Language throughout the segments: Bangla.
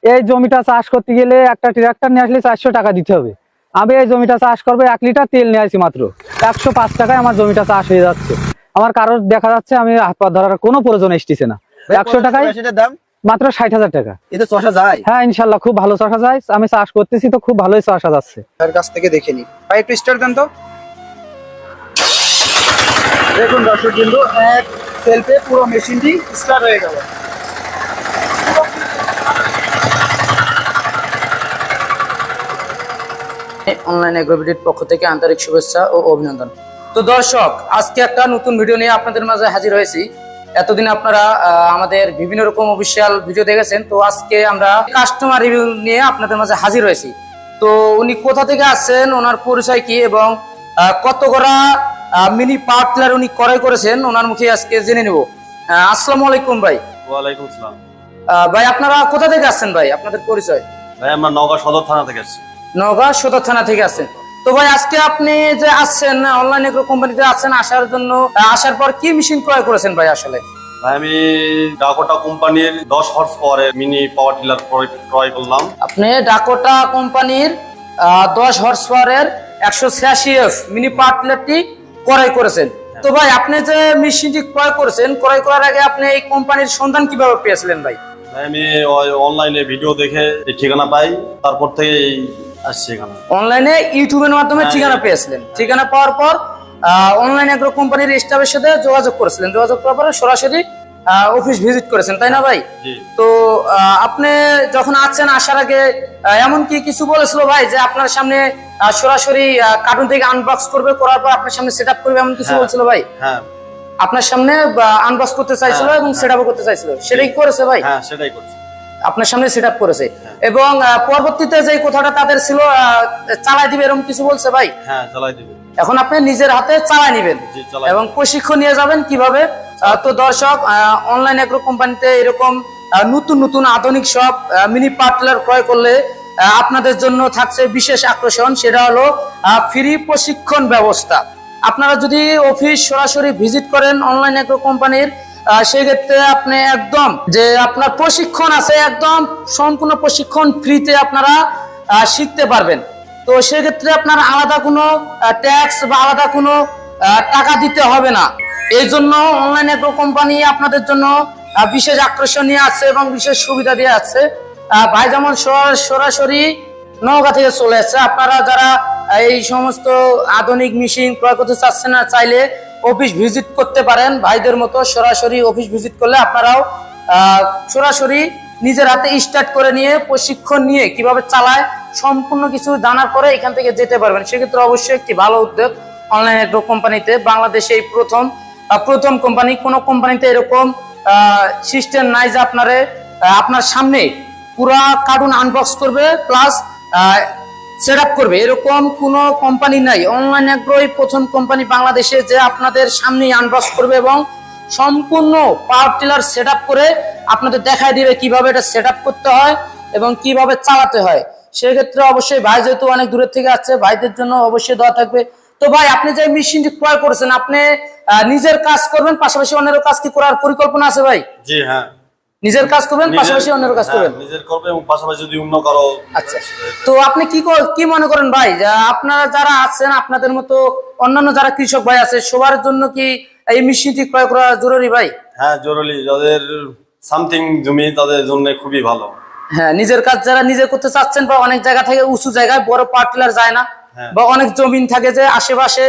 এই জমিটা চাষ করতে গেলে একটা ট্রাক্টর নিয়ে আসলে 400 টাকা দিতে হবে। আমি এই জমিটা চাষ করবো 1 লিটার তেল নিয়ে আসি মাত্র 105 টাকায় আমার জমিটা চাষ হয়ে যাচ্ছে। আমার কারোর দেখা যাচ্ছে আমি হাত পা ধরার কোনো প্রয়োজন এসেছে না। 100 টাকায় দাম মাত্র 60,000 টাকা। এটা চষা যায়? হ্যাঁ ইনশাল্লাহ খুব ভালো চষা যায়। আমি চাষ করতেছি তো খুব ভালোই চষা যাচ্ছে। তার কাছ থেকে দেখে নি ভাই, একটু স্টার্ট দেন তো। দেখুন দর্শক বিন্দু, এক সেলফে পুরো মেশিনটি স্টার্ট হয়ে গেল। অনলাইন এগ্রোবিডির পক্ষ থেকে আন্তরিক শুভেচ্ছা ও অভিনন্দন। তো দর্শক, আজকে একটা নতুন ভিডিও নিয়ে আপনাদের মাঝে হাজির হয়েছি। এতদিন আপনারা আমাদের বিভিন্ন রকম অফিসিয়াল ভিডিও দেখেছেন, তো আজকে আমরা কাস্টমার রিভিউ নিয়ে আপনাদের মাঝে হাজির হয়েছি। তো উনি কোথা থেকে আসছেন, ওনার পরিচয় কি এবং কত করা মিনি পাওয়ার টিলার উনি ক্রয় করেছেন, ওনার মুখে আজকে জেনে নেব। আসসালামু আলাইকুম ভাই। ওয়ালাইকুম আসসালাম। ভাই আপনারা কোথা থেকে আসছেন ভাই, আপনাদের পরিচয়? ভাই আমরা নওগাঁ সদর থানা থেকে আসছি। নওগাঁ সদর থানা থেকে আসছেন। তো ভাই আজকে আপনি যে আসছেন অনলাইন এগ্রো কোম্পানিতে আসছেন, আসার জন্য আসার পর কি মেশিন ক্রয় করেছেন ভাই? আসলে ভাই আমি ডাকোটা কোম্পানির 10 হর্স পাওয়ারের মিনি পাওয়ার টিলার ক্রয় করলাম। আপনি ডাকোটা কোম্পানির 10 হর্স পাওয়ারের 186F মিনি পাওয়ার টিলারটি ক্রয় করেছেন। তো ভাই আপনি যে মেশিনটি ক্রয় করেছেন, ক্রয় করার আগে আপনি এই কোম্পানির সন্ধান কিভাবে পেয়েছিলেন ভাই? ভাই আমি অনলাইনে ভিডিও দেখে এই ঠিকানা পাই, তারপর থেকে আসছি এখানে। অনলাইনে ইউটিউবের মাধ্যমে ঠিকানা পেয়েছিলেন, ঠিকানা পাওয়ার পর অনলাইন এগ্রো কোম্পানির স্টাফের সাথে যোগাযোগ করেছিলেন, যোগাযোগ করার পরে সরাসরি অফিস ভিজিট করেছেন, তাই না ভাই? তো আপনি যখন আসছেন, আসার আগে এমন কি কিছু বলেছিল ভাই যে আপনার সামনে সরাসরি কার্টুন থেকে আনবক্স করবে, করার পর আপনার সামনে সেট আপ করবে, এমন কিছু বলছিল ভাই? হ্যাঁ, আপনার সামনে আনবক্স করতে চাইছিল এবং সেট আপ করতে চাইছিল, সেটাই করেছে ভাই? হ্যাঁ সেটাই করছি। আপনার সামনে সেট আপ করেছে এবং পরবর্তীতে যে কথাটা তাদের ছিল চালাই দিবে এরকম কিছু বলছে ভাই? হ্যাঁ চালাই দিবে। এখন আপনি নিজের হাতে চালাই নিবেন এবং প্রশিক্ষণ নিয়ে যাবেন কিভাবে। তো দর্শক, অনলাইন এগ্রো কোম্পানিতে এরকম নতুন নতুন আধুনিক সব মিনি পাওয়ার টিলার ক্রয় করলে আপনাদের জন্য থাকছে বিশেষ আকর্ষণ, সেটা হলো ফ্রি প্রশিক্ষণ ব্যবস্থা। আপনারা যদি অফিস সরাসরি ভিজিট করেন অনলাইন এগ্রো কোম্পানির, সেক্ষেত্রে আপনি একদম যে আপনার প্রশিক্ষণ আছে, একদম সম্পূর্ণ প্রশিক্ষণ ফ্রিতে আপনারা শিখতে পারবেন। তো সেক্ষেত্রে আপনার আলাদা কোনো ট্যাক্স বা আলাদা কোনো টাকা দিতে হবে না। এই জন্য অনলাইন এগ্রো কোম্পানি আপনাদের জন্য বিশেষ আকর্ষণ নিয়ে আসছে এবং বিশেষ সুবিধা দিয়ে আসছে। ভাই যেমন সরাসরি নওগাঁ থেকে চলে আসছে। আপনারা যারা এই সমস্ত আধুনিক মেশিন ক্রয় করতে চাচ্ছেন না, চাইলে অফিস ভিজিট করতে পারেন। ভাইদের মতো সরাসরি অফিস ভিজিট করলে আপনারাও সরাসরি নিজের হাতে স্টার্ট করে নিয়ে প্রশিক্ষণ নিয়ে কিভাবে চালায় সম্পূর্ণ কিছু জানার পরে এখান থেকে যেতে পারবেন। সেক্ষেত্রে অবশ্যই একটি ভালো উদ্যোগ অনলাইন এগ্রো কোম্পানিতে। বাংলাদেশে এই প্রথম কোম্পানি, কোন কোম্পানিতে এরকম সিস্টেম নাই যে আপনার সামনে পুরা কার্টুন আনবক্স করবে প্লাস সেট আপ করবে, এরকম কোন কোম্পানি নাই। অনলাইন এগ্রোই প্রথম কোম্পানি বাংলাদেশে যে আপনাদের সামনেই আনবক্স করবে এবং সম্পূর্ণ পাওয়ার টিলার সেট আপ করে আপনাদের দেখায় দিবে কিভাবে এটা সেট আপ করতে হয় এবং কিভাবে চালাতে হয়। সেক্ষেত্রে অবশ্যই ভাই যেহেতু অনেক দূরের থেকে আসছে, ভাইদের জন্য অবশ্যই দেওয়া থাকবে। তো ভাই আপনি যে মেশিনটি ক্রয় করেছেন, আপনি নিজের কাজ করবেন, পাশাপাশি অন্যের কাজ কি করার পরিকল্পনা আছে ভাই? জি হ্যাঁ, নিজের কাজ করবেন, পাশাপাশি অন্যের কাজ করবেন। নিজের করবে এবং পাশাপাশি যদি অন্য কারো। আচ্ছা, তো আপনি কি মনে করেন ভাই, আপনারা যারা আছেন, আপনাদের মতো অন্যান্য যারা কৃষক ভাই আছে, সবার জন্য কি এই মেশিনটি ক্রয় করা জরুরি ভাই? হ্যাঁ জরুরি, যাদের সামথিং জমি তাদের জন্য খুবই ভালো। হ্যাঁ, নিজের কাজ যারা নিজে করতে চাচ্ছেন বা অনেক জায়গা থেকে উঁচু জায়গায় বড় পাওয়ার টিলার যায় না, বা অনেক জমিন থাকে যে আশেপাশে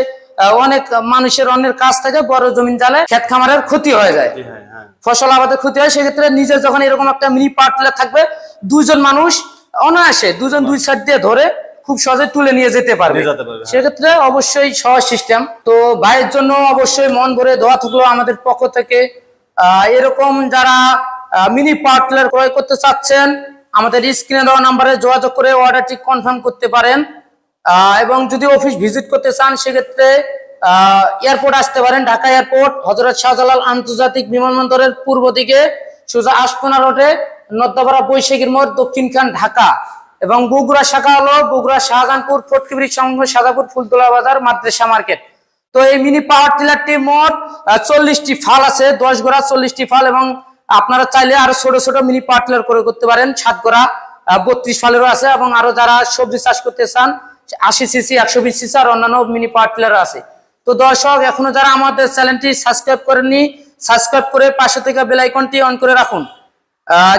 অনেক মানুষের অন্যের কাজ থাকে, বড় জমিন জালে ক্ষেত খামারের ক্ষতি হয়ে যায়, ফসল আবাদের ক্ষতি হয়। সেক্ষেত্রে নিজের যখন এরকম একটা মিনি পাওয়ার টিলার থাকবে, দুইজন মানুষ অনায়াসে দুজন দুই সাইড দিয়ে ধরে খুব সহজে তুলে নিয়ে যেতে পারবে। সেক্ষেত্রে অবশ্যই সহজ সিস্টেম। তো ভাইয়ের জন্য অবশ্যই মন ভরে দোয়া থাকলো আমাদের পক্ষ থেকে। এরকম যারা মিনি পাওয়ার টিলার ক্রয় করতে চাচ্ছেন, আমাদের স্ক্রিনে দেওয়া নাম্বারে যোগাযোগ করে অর্ডারটি কনফার্ম করতে পারেন। এবং যদি অফিস ভিজিট করতে চান, সেক্ষেত্রে এয়ারপোর্ট আসতে পারেন। ঢাকা এয়ারপোর্ট হযরত শাহজালাল আন্তর্জাতিক বিমানবন্দরের পূর্ব দিকে সোজা আশকোনা রোডে নদ্দাপাড়া বৈশাখীর মোড়, দক্ষিণখান, ঢাকা। এবং বগুড়া শাখা হলো বগুড়া শাহজাহানপুর ফটকিবিরি সংঘ, সাদাপুর, ফুলতলা বাজার, মাদ্রাসা মার্কেট। তো এই মিনি পাওয়ার টিলারটি মোট 40টি ফাল আছে, 10 গোড়া 40টি ফাল, এবং আপনারা চাইলে আরো ছোট ছোট মিনি পাওয়ার টিলার করে করতে পারেন 7 গোড়া 32 সালেরও আছে, এবং আরো যারা সবজি চাষ করতে চান 80 সিসি 120 সিসি আর অন্যান্য মিনি পাওয়ার টিলার আছে। তো দর্শক, এখনো যারা আমাদের চ্যানেলটি সাবস্ক্রাইব করেননি, সাবস্ক্রাইব করে পাশে থেকে বেল আইকনটি অন করে রাখুন,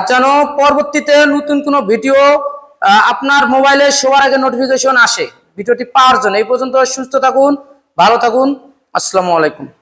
যেন পরবর্তীতে নতুন কোনো ভিডিও আপনার মোবাইলে সবার আগে নোটিফিকেশন আসে ভিডিওটি পাওয়ার জন্য। এই পর্যন্ত সুস্থ থাকুন, ভালো থাকুন, আসসালামু আলাইকুম।